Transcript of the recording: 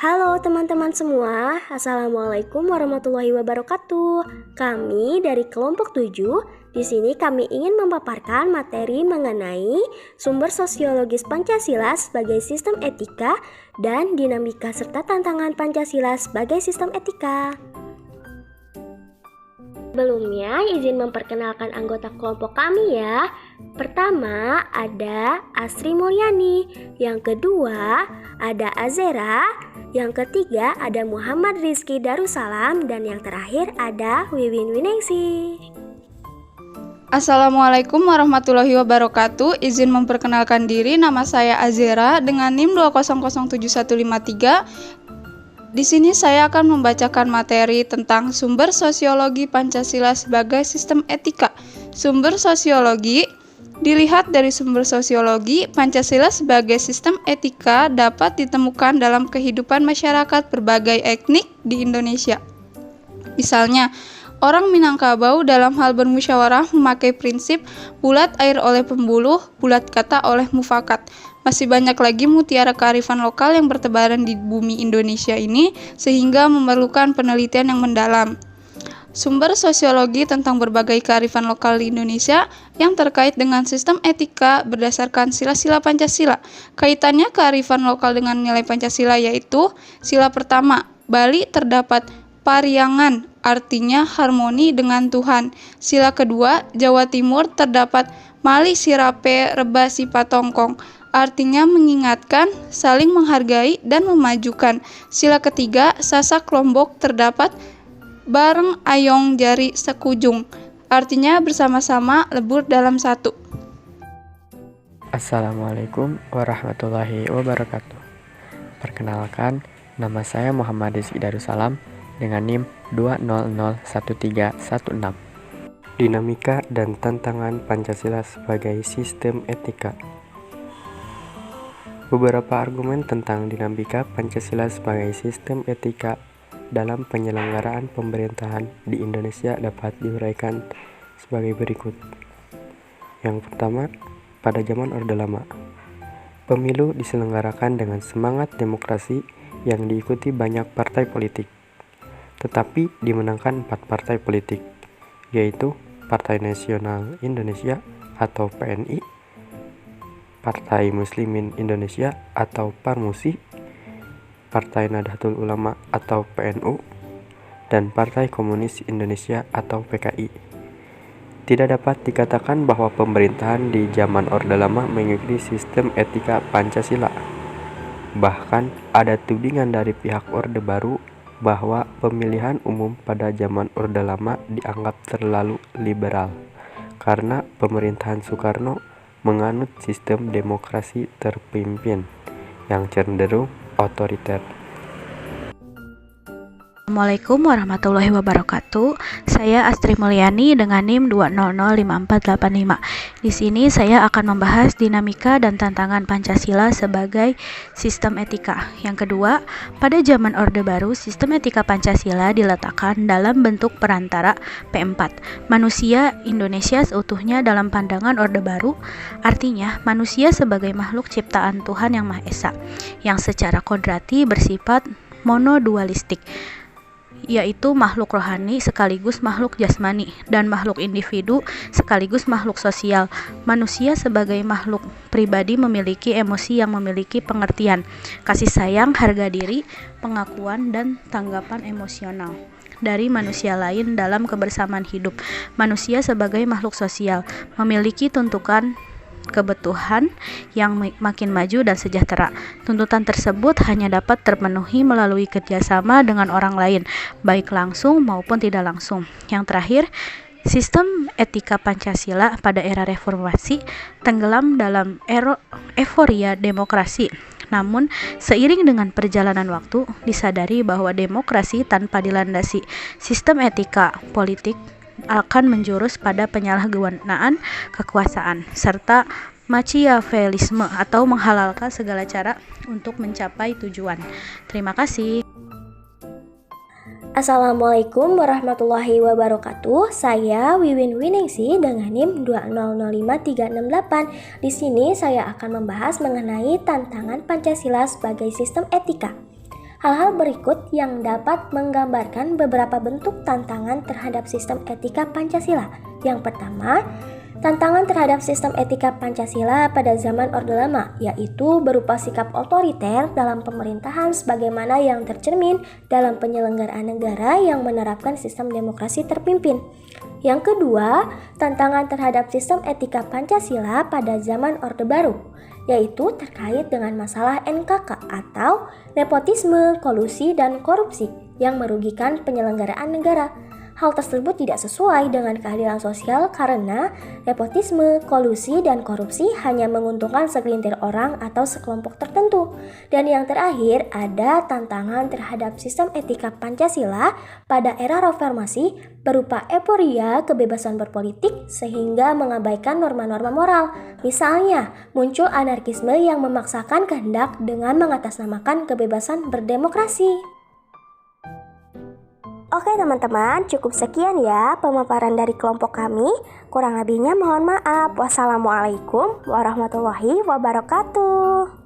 Halo teman-teman semua, Assalamualaikum warahmatullahi wabarakatuh. Kami dari kelompok 7, di sini kami ingin memaparkan materi mengenai sumber sosiologis Pancasila sebagai sistem etika dan dinamika serta tantangan Pancasila sebagai sistem etika. Sebelumnya, izin memperkenalkan anggota kelompok kami ya. Pertama, ada Asri Mulyani. Yang kedua, ada Azera. Yang ketiga, ada Muhammad Rizky Darussalam. Dan yang terakhir, ada Wiwin Winingsi. Assalamualaikum warahmatullahi wabarakatuh. Izin memperkenalkan diri, nama saya Azera dengan NIM 2007153. Di sini saya akan membacakan materi tentang sumber sosiologi Pancasila sebagai sistem etika. Sumber sosiologi dilihat dari sumber sosiologi, Pancasila sebagai sistem etika dapat ditemukan dalam kehidupan masyarakat berbagai etnik di Indonesia. Misalnya, orang Minangkabau dalam hal bermusyawarah memakai prinsip bulat air oleh pembuluh, bulat kata oleh mufakat. Masih banyak lagi mutiara kearifan lokal yang bertebaran di bumi Indonesia ini sehingga memerlukan penelitian yang mendalam. Sumber sosiologi tentang berbagai kearifan lokal di Indonesia yang terkait dengan sistem etika berdasarkan sila-sila Pancasila. Kaitannya kearifan lokal dengan nilai Pancasila yaitu sila pertama, Bali terdapat pariangan, artinya harmoni dengan Tuhan. Sila kedua, Jawa Timur terdapat Mali Sirape Reba Sipatongkong, artinya mengingatkan, saling menghargai, dan memajukan. Sila ketiga, Sasak Lombok terdapat bareng ayong jari sekujung, artinya bersama-sama lebur dalam satu. Assalamualaikum warahmatullahi wabarakatuh. Perkenalkan, nama saya Muhammad Rizky Darussalam dengan NIM 2001316. Dinamika dan tantangan Pancasila sebagai sistem etika. Beberapa argumen tentang dinamika Pancasila sebagai sistem etika dalam penyelenggaraan pemerintahan di Indonesia dapat diuraikan sebagai berikut. Yang pertama, pada zaman Orde Lama, pemilu diselenggarakan dengan semangat demokrasi yang diikuti banyak partai politik, tetapi dimenangkan 4 partai politik, yaitu Partai Nasional Indonesia atau PNI, Partai Muslimin Indonesia atau Parmusi, Partai Nahdlatul Ulama atau PNU, dan Partai Komunis Indonesia atau PKI. Tidak dapat dikatakan bahwa pemerintahan di zaman Orde Lama mengikuti sistem etika Pancasila. Bahkan ada tudingan dari pihak Orde Baru bahwa pemilihan umum pada zaman Orde Lama dianggap terlalu liberal karena pemerintahan Soekarno menganut sistem demokrasi terpimpin yang cenderung otoriter. Assalamualaikum warahmatullahi wabarakatuh. Saya Astri Mulyani dengan NIM 2005485. Di sini saya akan membahas dinamika dan tantangan Pancasila sebagai sistem etika. Yang kedua, pada zaman Orde Baru, sistem etika Pancasila diletakkan dalam bentuk perantara P4. Manusia Indonesia seutuhnya dalam pandangan Orde Baru, artinya manusia sebagai makhluk ciptaan Tuhan Yang Maha Esa, yang secara kodrati bersifat monodualistik, yaitu makhluk rohani sekaligus makhluk jasmani dan makhluk individu sekaligus makhluk sosial. Manusia sebagai makhluk pribadi memiliki emosi yang memiliki pengertian, kasih sayang, harga diri, pengakuan, dan tanggapan emosional dari manusia lain dalam kebersamaan hidup. Manusia sebagai makhluk sosial memiliki tuntutan kebutuhan yang makin maju dan sejahtera. Tuntutan tersebut hanya dapat terpenuhi melalui kerjasama dengan orang lain, baik langsung maupun tidak langsung. Yang terakhir, sistem etika Pancasila pada era reformasi tenggelam dalam euforia demokrasi. Namun, seiring dengan perjalanan waktu, disadari bahwa demokrasi tanpa dilandasi sistem etika politik akan menjurus pada penyalahgunaan kekuasaan serta Machiavellisme atau menghalalkan segala cara untuk mencapai tujuan. Terima kasih. Assalamualaikum warahmatullahi wabarakatuh. Saya Wiwin Winingsi dengan NIM 2005368. Di sini saya akan membahas mengenai tantangan Pancasila sebagai sistem etika. Hal-hal berikut yang dapat menggambarkan beberapa bentuk tantangan terhadap sistem etika Pancasila. Yang pertama, tantangan terhadap sistem etika Pancasila pada zaman Orde Lama, yaitu berupa sikap otoriter dalam pemerintahan sebagaimana yang tercermin dalam penyelenggaraan negara yang menerapkan sistem demokrasi terpimpin. Yang kedua, tantangan terhadap sistem etika Pancasila pada zaman Orde Baru, yaitu terkait dengan masalah NKK atau nepotisme, kolusi, dan korupsi yang merugikan penyelenggaraan negara. Hal tersebut tidak sesuai dengan keadilan sosial karena nepotisme, kolusi, dan korupsi hanya menguntungkan segelintir orang atau sekelompok tertentu. Dan yang terakhir, ada tantangan terhadap sistem etika Pancasila pada era reformasi berupa euforia kebebasan berpolitik sehingga mengabaikan norma-norma moral. Misalnya, muncul anarkisme yang memaksakan kehendak dengan mengatasnamakan kebebasan berdemokrasi. Oke teman-teman, cukup sekian ya pemaparan dari kelompok kami. Kurang lebihnya mohon maaf. Wassalamualaikum warahmatullahi wabarakatuh.